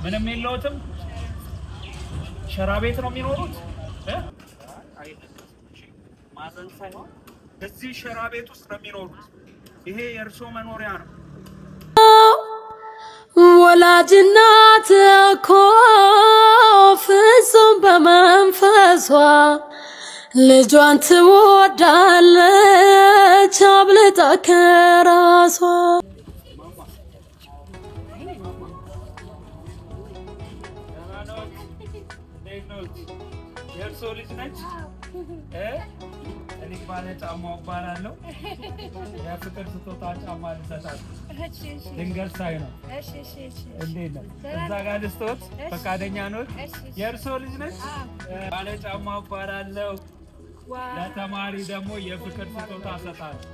ምንም የለውትም። ሸራ ቤት ነው የሚኖሩት። ማዘን ሳይሆን እዚህ ሸራ ቤት ውስጥ ነው የሚኖሩት። ይሄ የእርሶ መኖሪያ ነው። ወላጅ እናት እኮ ፍጹም በመንፈሷ ልጇን ትወዳለች አብልጣ ከራሷ። የእርሶ ልጅ ነች? እኔ ባለ ጫማው እባላለሁ። የፍቅር ስጦታ ጫማ ልሰጣት ድንገት ሳይ ነው። እንዴት ነው? እዛ ጋር ልስጦት ፈቃደኛ ኖት? የእርሶ ልጅ ነች? ባለ ጫማው እባላለሁ። ለተማሪ ደግሞ የፍቅር ስጦታ እሰጣለሁ።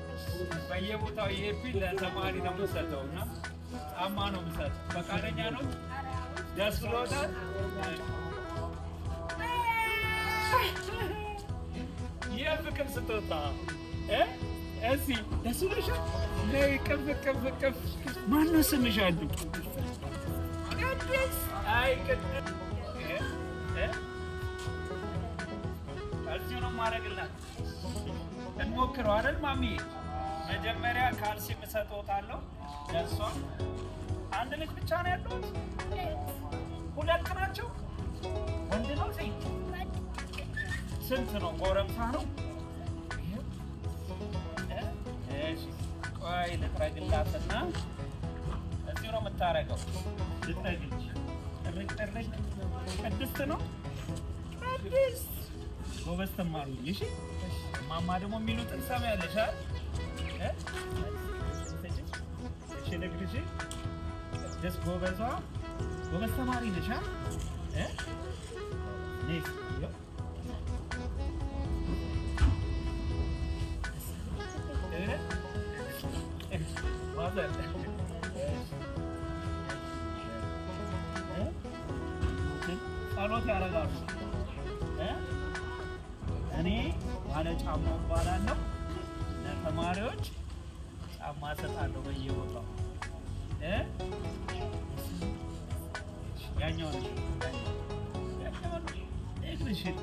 በየቦታው ይሄብኝ ለተማሪ ደግሞ ሰጠውና ጫማ ነው የምሰጠው። ፈቃደኛ ኖት? ደስ ብሎታል? የፍቅር ስጦታ እሺ፣ ደስ ብሎሻል? ነይ ቅፍ ቅፍ ቅፍ። ማነው ስምሽ? አሉ ቅድስት። አይ ቅድስት እዚሁ ነው የማደርግላት። እንሞክረው አይደል ማሚዬ? መጀመሪያ ካልሲ እሰጥዎታለሁ ለእሷ። አንድ ልጅ ብቻ ነው ያለሁት? ሁለት ናቸው? ወንድ ነው ሴት? ስንት ነው? ጎረምሳ ነው? እሺ ቆይ ልጥረግላትና እዚሁ ነው የምታረገው። ልጥረግልሽ። ጥርቅ ጥርቅ። ቅድስት ነው? ቅድስት ጎበዝ ተማሪ። እሺ ማማ ደግሞ የሚሉትን ሰማያለሽ አይደል? እሺ ልግርሽ። ቅድስት ጎበዟ ጎበዝ ተማሪ ነሽ አይደል? ኔክስት ጸሎት ያደርጋሉ። እኔ ባለ ጫማው እባላለሁ። ለተማሪዎች ጫማ እሰጣለሁ በየቦታው። ያኛውን እግርሽን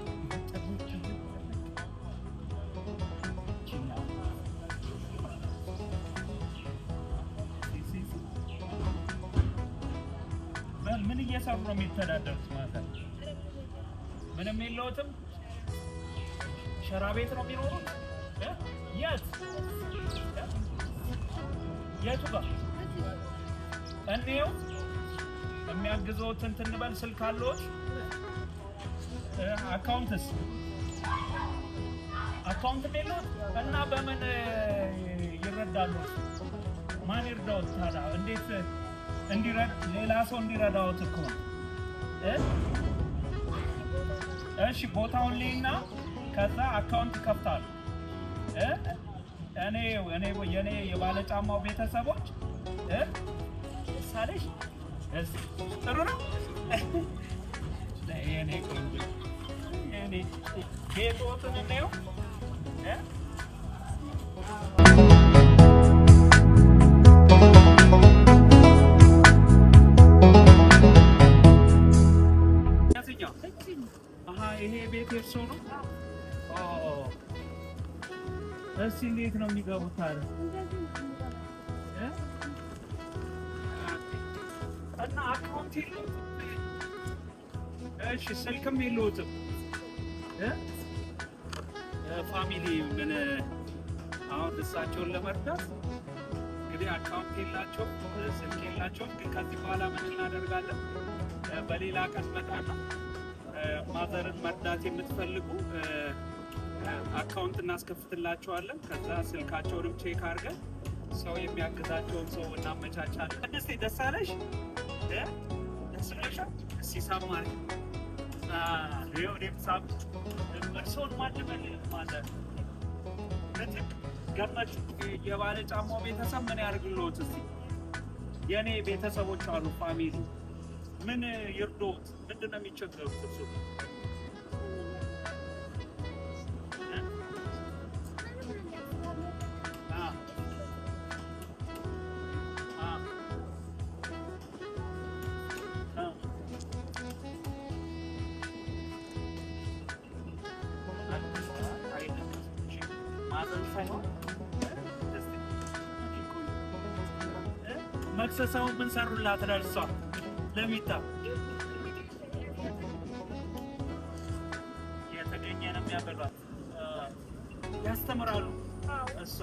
ምን እየሰሩ ነው የሚተዳደሩት? ማለት ምንም የለውትም። ሸራ ቤት ነው የሚኖሩት። የት የቱ ጋር እኔው የሚያግዘውት እንትን እንበል። ስልክ አለዎት? አካውንትስ? አካውንትም የለውት እና በምን ይረዳሉ? ማን ይርዳዎት ታዲያ? እንዴት ሌላ ሰው እንዲረዳዎት እኮ። እሺ ቦታውን ልይና ከዛ አካውንት ይከፍታሉ። እኔ የኔ የባለ ጫማው ቤተሰቦች ሳለሽ ጥሩ ነው። የኔ ቆንጆ የኔ ቤቶትን ነው ይሄ ቤት የእርሶ ነው? እሺ እንዴት ነው የሚገቡት ታዲያ? እና አካውንት የለውም? እሺ ስልክም የለውም? ፋሚሊ ምን አሁን እሳቸውን ለመርዳት እንግዲህ አካውንት የላቸውም፣ ስልክ የላቸውም። ግን ከዚህ በኋላ ምን እናደርጋለን? በሌላ ቀን መጣና ማዘርን መርዳት የምትፈልጉ አካውንት እናስከፍትላቸዋለን። ከዛ ስልካቸውንም ቼክ አድርገን ሰው የሚያግዛቸውን ሰው እናመቻቻለን። እስቲ ደስ አለሽ? ደስ ብሎሻል? እስቲ ሳማሪ ሪዮኔም ሳም እርሶን ማልበል ማዘር ምትክ ገመች የባለ ጫማው ቤተሰብ ምን ያደርግልዎት? እስቲ የኔ ቤተሰቦች አሉ ፋሚሊ ምን ይርዶት? ምንድነው የሚቸገሩት? እሱ መክሰሳውን ምን ሰሩላት ለእርሷ ለሚታ የተገኘንም ያበሏት ያስተምራሉ። እሷ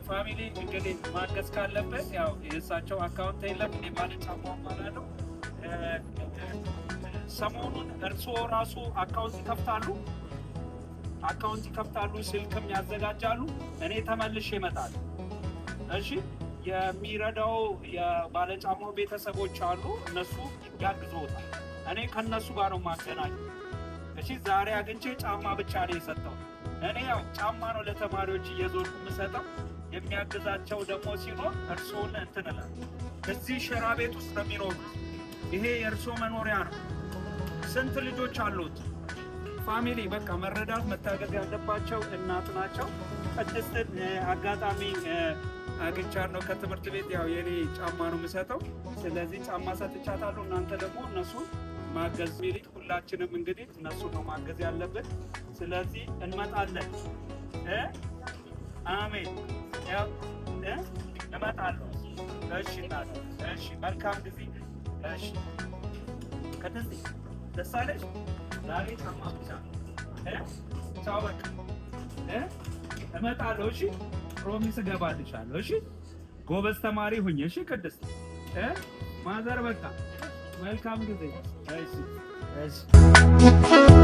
ፋሚሊ እንግዲህ ማገዝ ካለበት ያው የእሳቸው አካውንት የለም እኔ ባለጫማ ማለት ነው። ሰሞኑን እርስዎ ራሱ አካውንት ይከፍታሉ፣ ስልክም ያዘጋጃሉ። እኔ ተመልሼ እመጣለሁ። እሺ የሚረዳው የባለጫማው ቤተሰቦች አሉ፣ እነሱ ያግዙታል። እኔ ከነሱ ጋር ነው ማገናኘው። እሺ ዛሬ አግኝቼ ጫማ ብቻ ነው የሰጠው። እኔ ያው ጫማ ነው ለተማሪዎች እየዞርኩ የምሰጠው። የሚያግዛቸው ደግሞ ሲኖር እርስዎን እንትን እላለሁ። እዚህ ሸራ ቤት ውስጥ ነው የሚኖሩት። ይሄ የእርስዎ መኖሪያ ነው። ስንት ልጆች አሉት? ፋሚሊ በቃ መረዳት መታገዝ ያለባቸው እናት ናቸው። ቅድስትን አጋጣሚ አግኝቻለሁ ከትምህርት ቤት። ያው የኔ ጫማ ነው የምሰጠው። ስለዚህ ጫማ ሰጥቻታለሁ። እናንተ ደግሞ እነሱን ማገዝ ሚሊክ ሁላችንም እንግዲህ እነሱ ነው ማገዝ ያለብን። ስለዚህ እንመጣለን። አሜን። ያው እመጣለሁ። እሺ እናት፣ እሺ መልካም ጊዜ። እሺ ከደስ ደስ አለሽ? ዛሬ ጫማ ብቻ ቻው። በቃ እመጣለሁ። እሺ ፕሮሚስ እገባልሻለሁ። እሺ ጎበዝ ተማሪ ሁኝ። እሺ ቅድስት ማዘር በቃ መልካም ጊዜ። እሺ እሺ